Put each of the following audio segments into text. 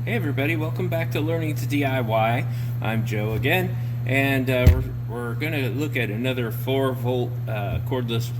Hey everybody, welcome back to Learning to DIY. I'm Joe again, and we're going to look at another 4-volt cordless,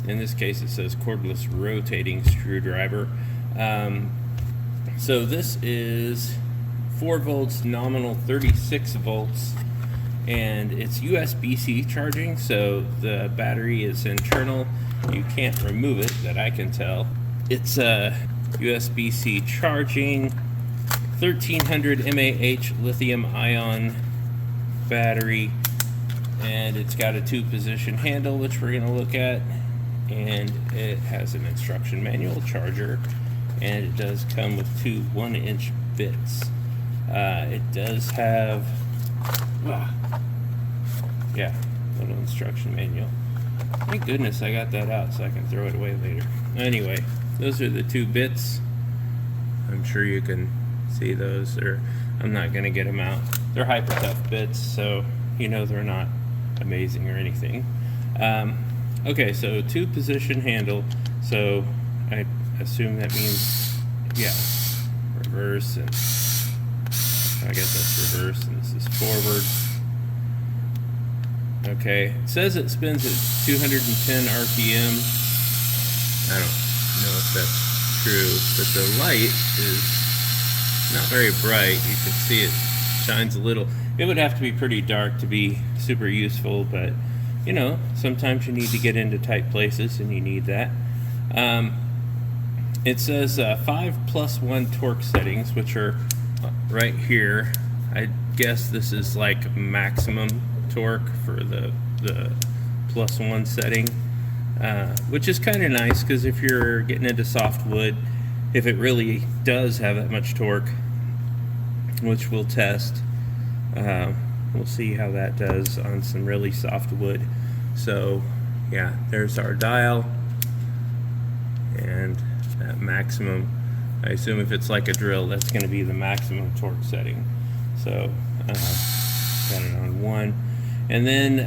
in this case it says cordless rotating screwdriver. So this is 4 volts, nominal 36 volts, and it's USB-C charging, so the battery is internal. You can't remove it, that I can tell. It's USB-C charging, 1300 mAh lithium ion battery, and it's got a 2-position handle, which we're going to look at, and it has an instruction manual, charger, and it does come with 2 1-inch bits. It does have little instruction manual. Thank goodness I got that out so I can throw it away later. Anyway, those are the 2 bits. I'm sure you can see those, or I'm not going to get them out. They're Hypertough bits, so you know they're not amazing or anything. Okay, so 2-position handle, so I assume that means, reverse, and I guess that's reverse, and this is forward. Okay, it says it spins at 210 RPM. I don't know if that's true, but the light is not very bright. You can see it shines a little. It would have to be pretty dark to be super useful, but you know, sometimes you need to get into tight places and you need that. It says 5+1 torque settings, which are right here. I guess this is like maximum torque for the +1 setting, which is kind of nice, because if you're getting into soft wood, if it really does have that much torque, which we'll test, we'll see how that does on some really soft wood. So yeah, there's our dial, and that maximum, I assume if it's like a drill, that's going to be the maximum torque setting. So got it on 1, and then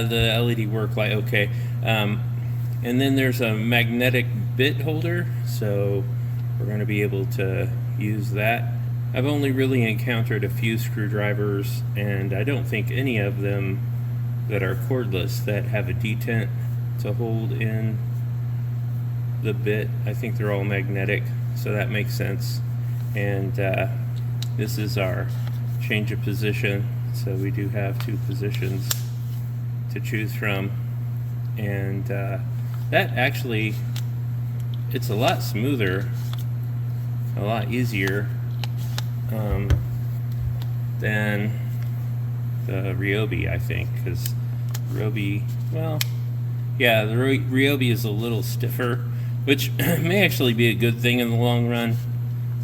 the LED work light. Okay, and then there's a magnetic bit holder, so we're going to be able to use that. I've only really encountered a few screwdrivers, and I don't think any of them that are cordless that have a detent to hold in the bit. I think they're all magnetic, so that makes sense. And this is our change of position, so we do have 2 positions to choose from, and that actually, it's a lot smoother, a lot easier than the Ryobi, I think, because Ryobi, well, yeah, the Ryobi is a little stiffer, which may actually be a good thing in the long run,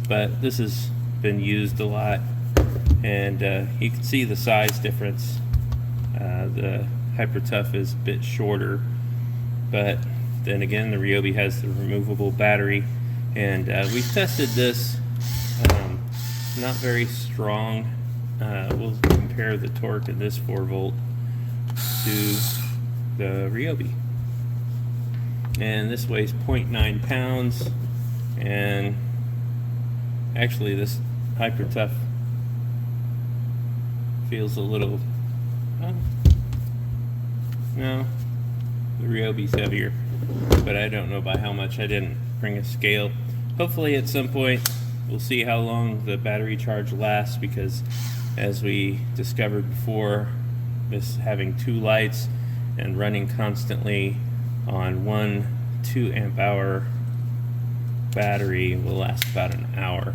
but this has been used a lot, and you can see the size difference. The Hypertough is a bit shorter, but then again, the Ryobi has the removable battery, and we've tested this. Not very strong. We'll compare the torque in this 4-volt to the Ryobi, and this weighs 0.9 pounds, and actually this Hypertough feels a little, no, the Ryobi's heavier, but I don't know by how much. I didn't bring a scale. Hopefully at some point we'll see how long the battery charge lasts, because as we discovered before, this having 2 lights and running constantly on 1 2-amp-hour battery will last about an hour.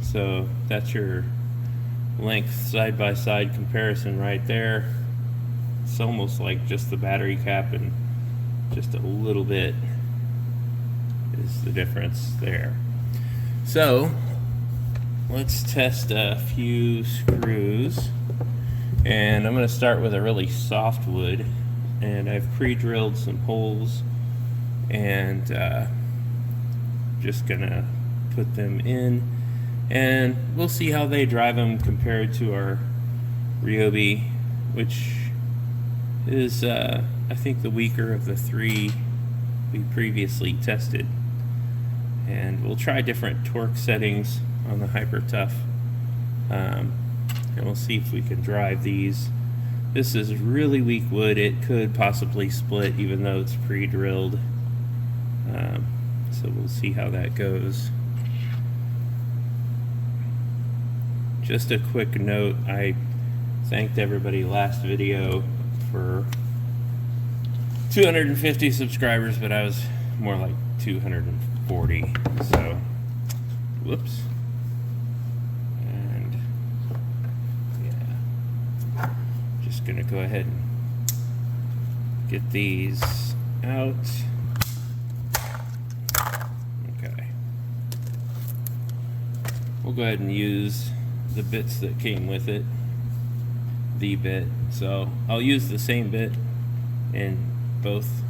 So that's your length side-by-side comparison right there. It's almost like just the battery cap, and just a little bit is the difference there. So let's test a few screws, and I'm going to start with a really soft wood, and I've pre-drilled some holes, and just gonna put them in, and we'll see how they drive them compared to our Ryobi, which is I think the weaker of the 3 we previously tested. And we'll try different torque settings on the Hypertough, and we'll see if we can drive these. This is really weak wood. It could possibly split even though it's pre-drilled, so we'll see how that goes. Just a quick note, I thanked everybody last video for 250 subscribers, but I was more like 240, so whoops. And yeah, just gonna go ahead and get these out. Okay, we'll go ahead and use the bits that came with it, the bit. So I'll use the same bit in both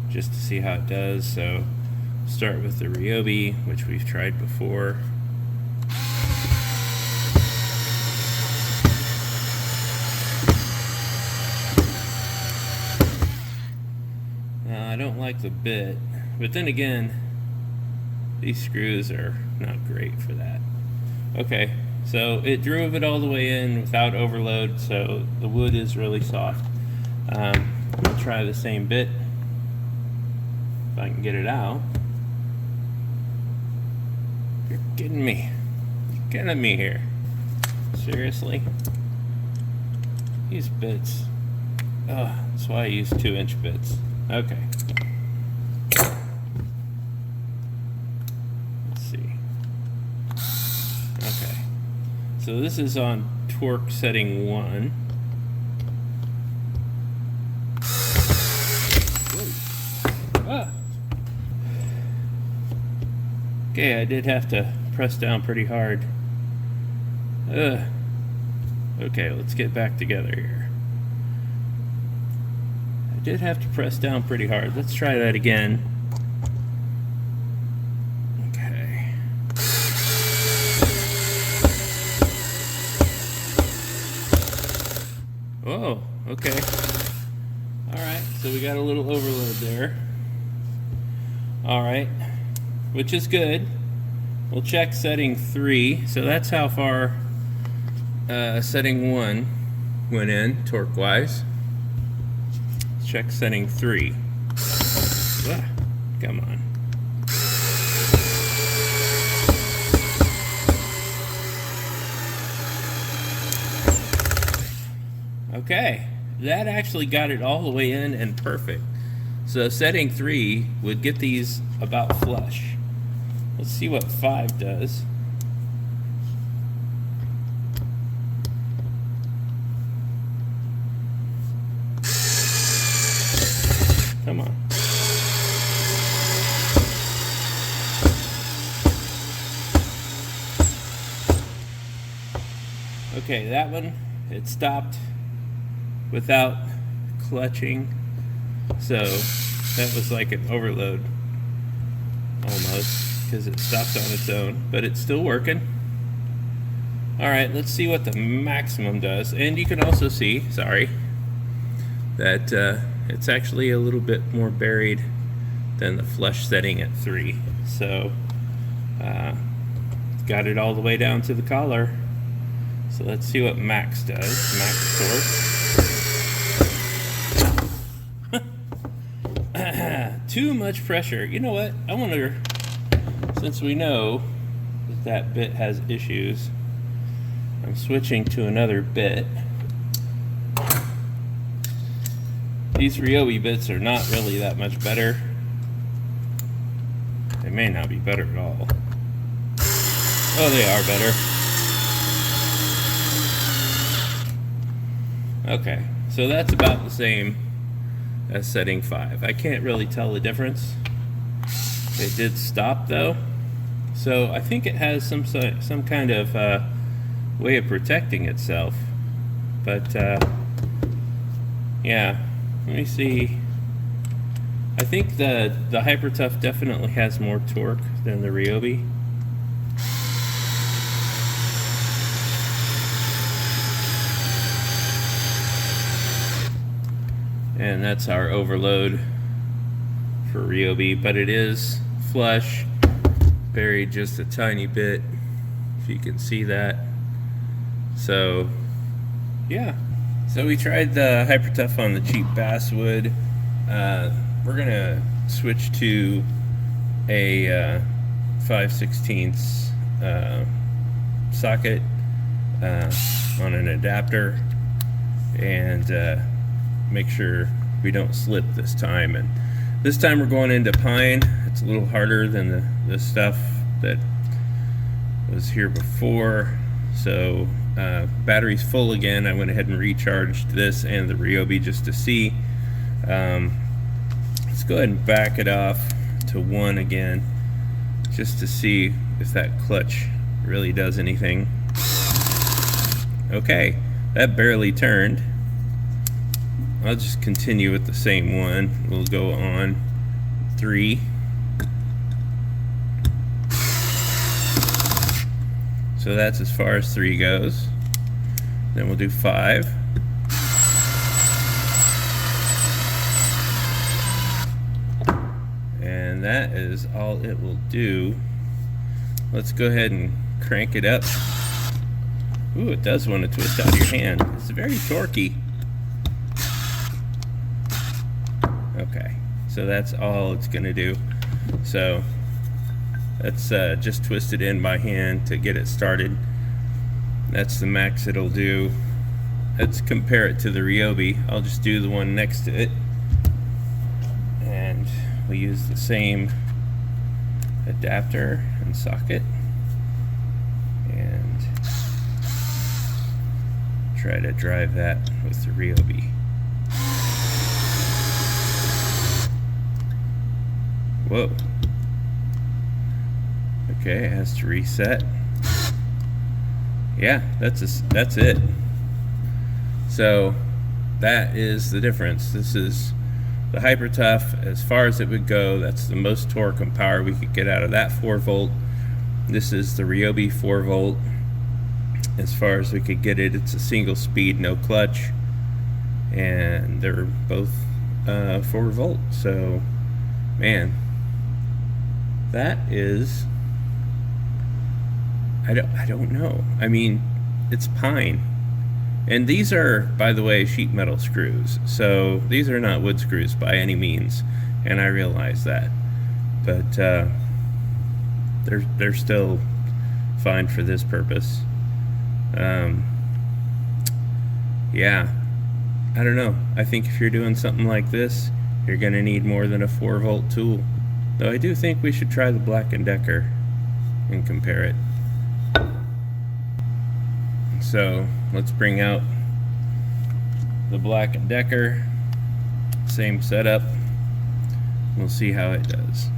just to see how it does. So start with the Ryobi, which we've tried before. Now I don't like the bit, but then again, these screws are not great for that. Okay, so it drove it all the way in without overload, so the wood is really soft. We'll try the same bit if I can get it out. You're kidding me. You're kidding me here. Seriously? These bits. Oh, that's why I use 2-inch bits. Okay. Let's see. Okay. So this is on torque setting 1. Ah. Okay, I did have to press down pretty hard. Okay, let's get back together here. I did have to press down pretty hard. Let's try that again. Okay. Oh, okay. Alright, so we got a little overload there. Alright, which is good. We'll check setting 3. So that's how far setting 1 went in, torque-wise. Check setting 3. Ah, come on. Okay, that actually got it all the way in and perfect. So setting 3 would get these about flush. Let's see what 5 does. Come on. Okay, that one, it stopped without clutching. So that was like an overload almost, because it stopped on its own, but it's still working. Alright, let's see what the maximum does. And you can also see, sorry, that it's actually a little bit more buried than the flush setting at 3. So got it all the way down to the collar. So let's see what max does. Max torque. Too much pressure. You know what? I wonder, since we know that that bit has issues, I'm switching to another bit. These Ryobi bits are not really that much better. They may not be better at all. Oh, they are better. Okay, so that's about the same as setting 5. I can't really tell the difference. It did stop though, so I think it has some kind of way of protecting itself. But yeah, let me see. I think the Hypertough definitely has more torque than the Ryobi. And that's our overload for Ryobi, but it is flush, buried just a tiny bit. if you can see that. So yeah, so we tried the Hypertough on the cheap basswood. We're gonna switch to a 5/16 socket on an adapter, and make sure we don't slip this time. And this time we're going into pine. It's a little harder than the stuff that was here before. So battery's full again. I went ahead and recharged this and the Ryobi just to see. Let's go ahead and back it off to 1 again, just to see if that clutch really does anything. Okay, that barely turned. I'll just continue with the same one. We'll go on 3. So that's as far as 3 goes. Then we'll do 5. And that is all it will do. Let's go ahead and crank it up. Ooh, it does want to twist out of your hand. It's very torquey. Okay, so that's all it's gonna do. So let's just twist it in by hand to get it started. That's the max it'll do. Let's compare it to the Ryobi. I'll just do the one next to it, and we use the same adapter and socket, and try to drive that with the Ryobi. Whoa. Okay, it has to reset. Yeah, that's it. So that is the difference. This is the Hypertough as far as it would go. That's the most torque and power we could get out of that 4-volt. This is the Ryobi 4-volt. As far as we could get it, it's a single speed, no clutch, and they're both 4-volt. So, man, that is, I don't know. I mean, it's pine. And these are, by the way, sheet metal screws. So these are not wood screws by any means, and I realize that. But they're still fine for this purpose. Yeah, I don't know. I think if you're doing something like this, you're gonna need more than a 4-volt tool. Though I do think we should try the Black & Decker and compare it. So let's bring out the Black & Decker, same setup. We'll see how it does.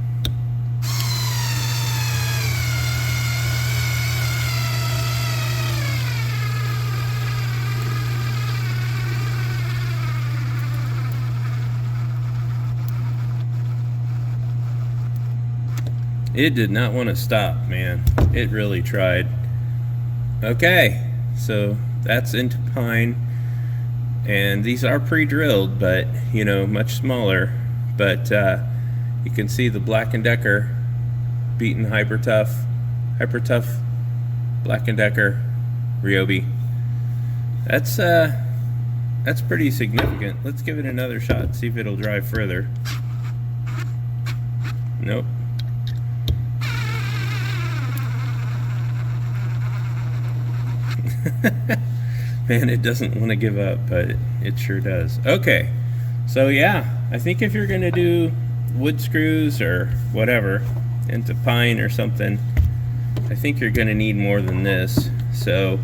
It did not want to stop, man. It really tried. Okay, so that's into pine, and these are pre-drilled, but you know, much smaller. But you can see the Black & Decker beating Hypertough, Black & Decker, Ryobi. That's pretty significant. Let's give it another shot, see if it'll drive further. Nope. Man, it doesn't want to give up, but it sure does. Okay, so yeah, I think if you're gonna do wood screws or whatever into pine or something, I think you're gonna need more than this. So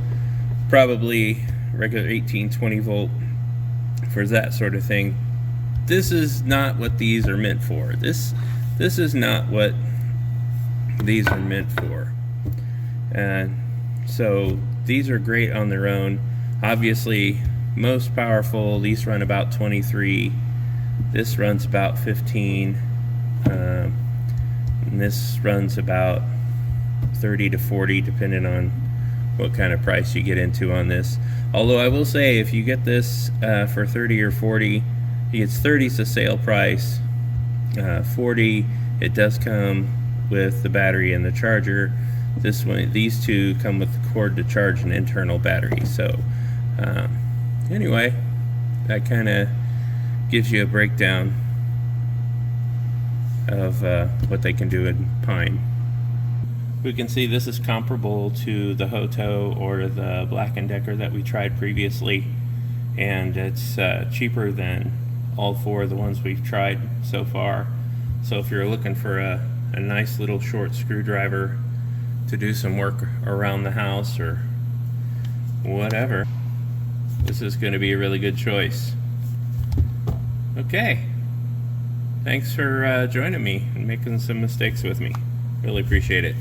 probably regular 18-20 volt for that sort of thing. This is not what these are meant for. This is not what these are meant for. And so these are great on their own. Obviously, most powerful, these run about 23. This runs about 15. And this runs about 30 to 40, depending on what kind of price you get into on this. Although I will say, if you get this for 30 or 40, it's 30's the sale price. 40, it does come with the battery and the charger. this one, these two come with the cord to charge an internal battery. So anyway, that kind of gives you a breakdown of what they can do in pine. We can see this is comparable to the Hoto or the Black & Decker that we tried previously, and it's cheaper than all four of the ones we've tried so far. So if you're looking for a nice little short screwdriver to do some work around the house or whatever, this is going to be a really good choice. Okay, thanks for joining me and making some mistakes with me. Really appreciate it.